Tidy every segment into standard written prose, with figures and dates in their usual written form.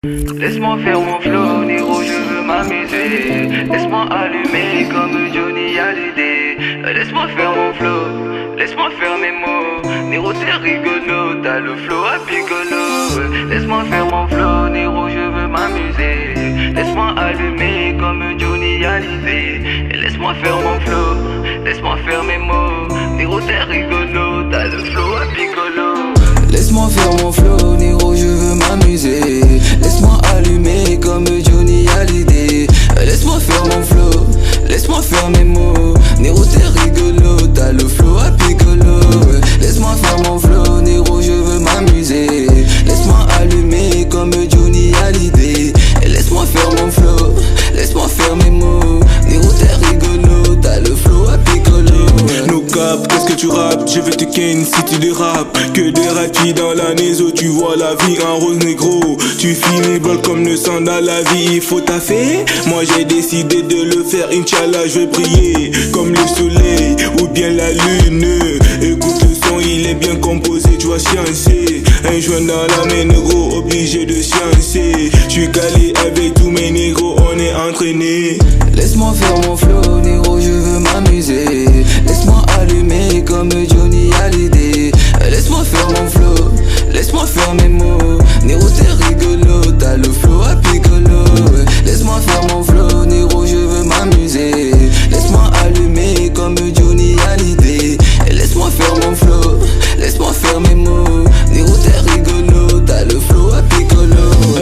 Laisse-moi faire mon flow, Niro, je veux m'amuser. Laisse-moi allumer comme Johnny Hallyday. Laisse-moi faire mon flow, laisse-moi faire mes mots. Niro, t'es rigolo, t'as le flow à piccolo. Laisse-moi faire mon flow, Niro, je veux m'amuser. Laisse-moi allumer comme Johnny Hallyday. Laisse-moi faire mon flow, laisse-moi faire mes mots. Niro, t'es rigolo, t'as le flow à piccolo. Laisse-moi faire mon flow, Niro, je veux m'amuser. Laisse-moi allumer comme Johnny Hallyday. Laisse-moi faire mon flow, laisse-moi faire mes mots. Niro, t'es rigolo, t'as le flow à piccolo. Laisse-moi faire mon flow, Niro, je veux m'amuser. Laisse-moi allumer comme Johnny Hallyday. Laisse-moi faire mon flow, laisse-moi faire mes mots. Niro, t'es rigolo, t'as le flow à piccolo. No cap, qu'est-ce que tu rappes? Je vais te ken si tu dérapes. Que des ratis dans la nézo, tu vois la vie en rose négro. Tu finis bol comme le sang dans la vie, il faut taffer. Moi j'ai décidé de le faire, Inch'Allah je vais briller comme le soleil ou bien la lune. Écoute le son, il est bien composé, tu vas sciencer. Un joint dans la main négro, obligé de sciencer. Je suis calé avec tous mes négros, on est entraîné. Laisse-moi faire mon flow, Niro, je veux m'amuser. Laisse-moi allumer comme Johnny Hallyday. Laisse-moi faire mon flow, laisse-moi faire mes mots. Niro, t'es rigolo, t'as le flow à piccolo. Laisse-moi faire mon flow, Niro, je veux m'amuser. Laisse-moi allumer comme Johnny Hallyday. Laisse-moi faire mon flow, laisse-moi faire mes mots. Niro, t'es rigolo, t'as le flow à piccolo.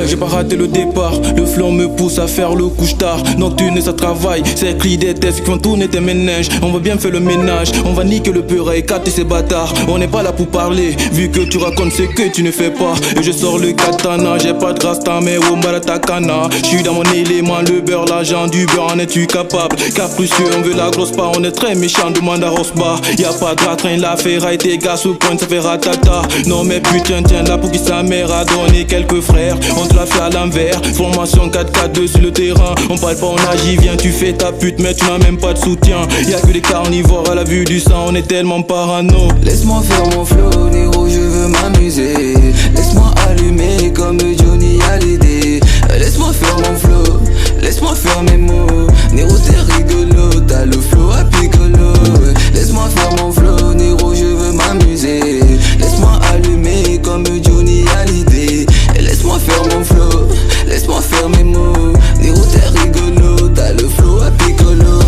J'ai pas raté le départ, le flow me pousse à faire le couche-tard. Nocturne ça travaille, c'est cri des tests qui font tourner tes ménages. On va bien faire le ménage, on va niquer le peur et écarter ces bâtards. On n'est pas là pour parler, vu que tu racontes ce que tu ne fais pas. Et je sors le katana, j'ai pas de rasta mais Takana. J'suis dans mon élément, le beurre, l'argent du beurre, en es-tu capable? Capricieux, on veut la grosse part, on est très méchant, demande à Rosbar. Y'a pas de train, la ferraille, tes gars sous pointe, ça fait ratata. Non mais putain, tiens là pour qui sa mère a donné quelques frères. On te l'a fait à l'envers, formation 4-4-2 sur le terrain. On parle pas, on agit, viens, tu fais ta pute, mais tu n'as même pas de soutien. Y'a que des carnivores à la vue du sang, on est tellement parano. Laisse-moi faire mon flow, Niro, je veux m'amuser. Laisse-moi allumer comme Johnny Hallyday. Laisse-moi faire mon flow, laisse-moi faire mes mots. Niro, t'es rigolo, t'as le flow à piccolo. Laisse-moi faire mon flow, Niro, je veux m'amuser. Laisse-moi allumer comme Johnny Hallyday. Laisse-moi faire mon flow, laisse-moi faire mes mots. Niro, t'es rigolo, t'as le flow à piccolo.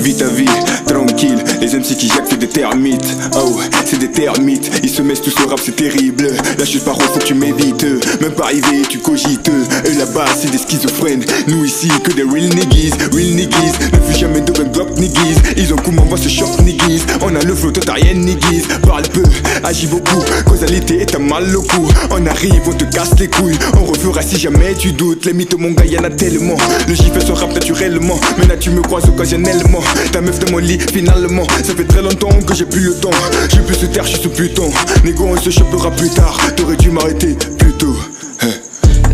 Vis ta vie, tranquille, les MC qui jactent c'est des termites. Oh, c'est des termites, ils se mettent tous au rap, c'est terrible. La chute par faut que tu m'évites, même pas arrivé, tu cogites. Et là-bas, c'est des schizophrènes, nous ici que des real niggas. Real niggas, ne fus jamais de Glock niggas. Ils ont comment on va se choc niggas. On a le flow, toi t'as rien niggas. Parle peu, agis beaucoup, causalité et t'as mal au cou. On arrive, on te casse les couilles, on refera si jamais tu doutes. Les mythos mon gars y'en a tellement, le J fait son rap naturellement. Mais là tu me croises occasionnellement, ta meuf de mon lit finalement. Ça fait très longtemps que j'ai plus le temps, j'ai plus sous terre, je suis sous Pluton. Négo on se chopera plus tard, t'aurais dû m'arrêter plus tôt.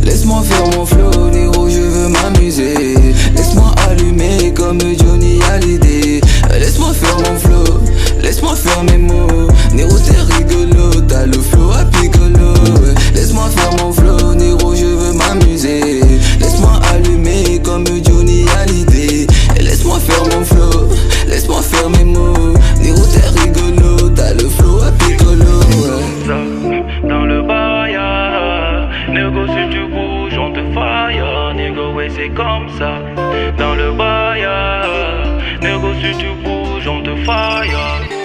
Laisse-moi faire mon flow, Niro, je veux m'amuser. Laisse-moi allumer comme Johnny Hallyday. Laisse-moi faire mon flow, laisse-moi faire mes mots. Niro, t'es rigolo, t'as le flow à piccolo. Laisse-moi faire mon flow, Niro, je veux m'amuser. Laisse-moi allumer comme Johnny Hallyday. Laisse-moi faire mon flow, laisse-moi faire mes mots. Niro, t'es rigolo, t'as le flow à piccolo. Dans le bail, négo si tu bouges on te fire. Négo ouais c'est comme ça. Dans le bail, négo si tu bouges on te fire.